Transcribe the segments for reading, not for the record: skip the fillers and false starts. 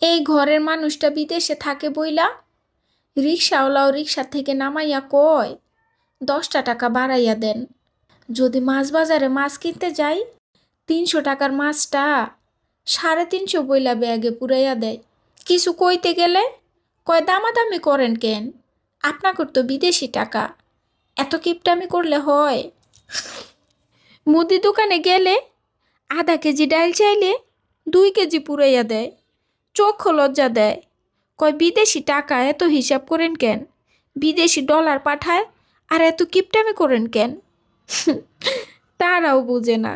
এই ঘরের মানুষটা বিদেশে থাকে বইলা রিক্সাওয়ালাও রিক্সা থেকে নামাইয়া কয় 10টা টাকা বাড়াইয়া দেন। যদি মাছ বাজারে মাছ কিনতে যাই 300 টাকার মাছটা 350 বইলা ব্যাগে পুরাইয়া দেয়। কিছু কইতে গেলে কয় দামাদামি করেন কেন, আপনাকে তো বিদেশি টাকা, এত কিপটামি করলে হয়? মুদি দোকানে গেলে আধা কেজি ডাল চাইলে 2 কেজি পুরাইয়া দেয়। চোখ লজ্জা দেয়, কয় বিদেশি টাকা এত হিসাব করেন কেন, বিদেশি ডলার পাঠায় আর এত কিপটামি করেন কেন? তারাও বুঝে না।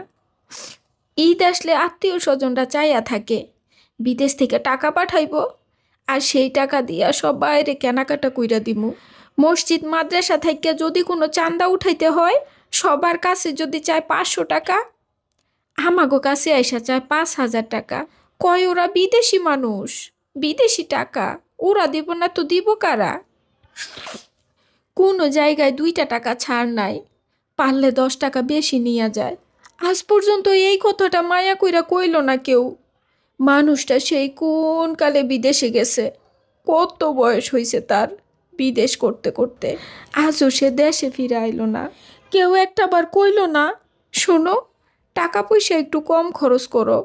ঈদ আসলে আত্মীয় স্বজনরা চাইয়া থাকে বিদেশ থেকে টাকা পাঠাইব, আর সেই টাকা দিয়া সব বাইরে কেনাকাটা কইরা দিমু। মসজিদ মাদ্রাসা থেকে যদি কোনো চান্দা উঠাইতে হয় সবার কাছে যদি চায় 500 টাকা, আমাগো কাছে আইসা চায় 5,000 টাকা। কয় ওরা বিদেশি মানুষ, বিদেশি টাকা ওরা দিব না তো দিব কারা? কোনো জায়গায় 2টা টাকা ছাড় নাই, পারলে 10 টাকা বেশি নিয়ে যায়। আজ পর্যন্ত এই কথাটা মায়া কইরা কইল না কেউ। মানুষটা সেই কোন কালে বিদেশে গেছে, কত বয়স হইছে তার বিদেশ করতে করতে, আজও সে দেশে ফিরে আইলো না। কেউ একটাবার কইল না, শোনো, টাকা পয়সা একটু কম খরচ করো,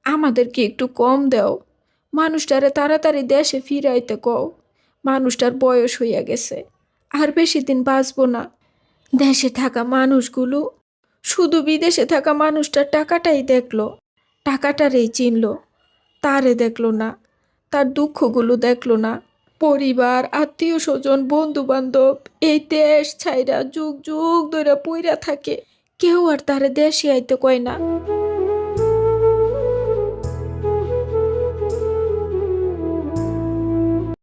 আমাদেরকে একটু কম দাও, মানুষটারে তাড়াতাড়ি দেশে ফিরাইতে কও, মানুষটার বয়স হইয়া গেছে, আর বেশি দিন বাঁচবো না। দেশে থাকা মানুষগুলো শুধু বিদেশে থাকা মানুষটার টাকাটাই দেখলো, টাকাটারেই চিনলো, তারে দেখলো না, তার দুঃখগুলো দেখলো না। পরিবার, আত্মীয় স্বজন, বন্ধু বান্ধব এই দেশ ছাইরা যুগ যুগ ধরে পইরা থাকে, কেউ আর তারে দেশে আইতে কয় না।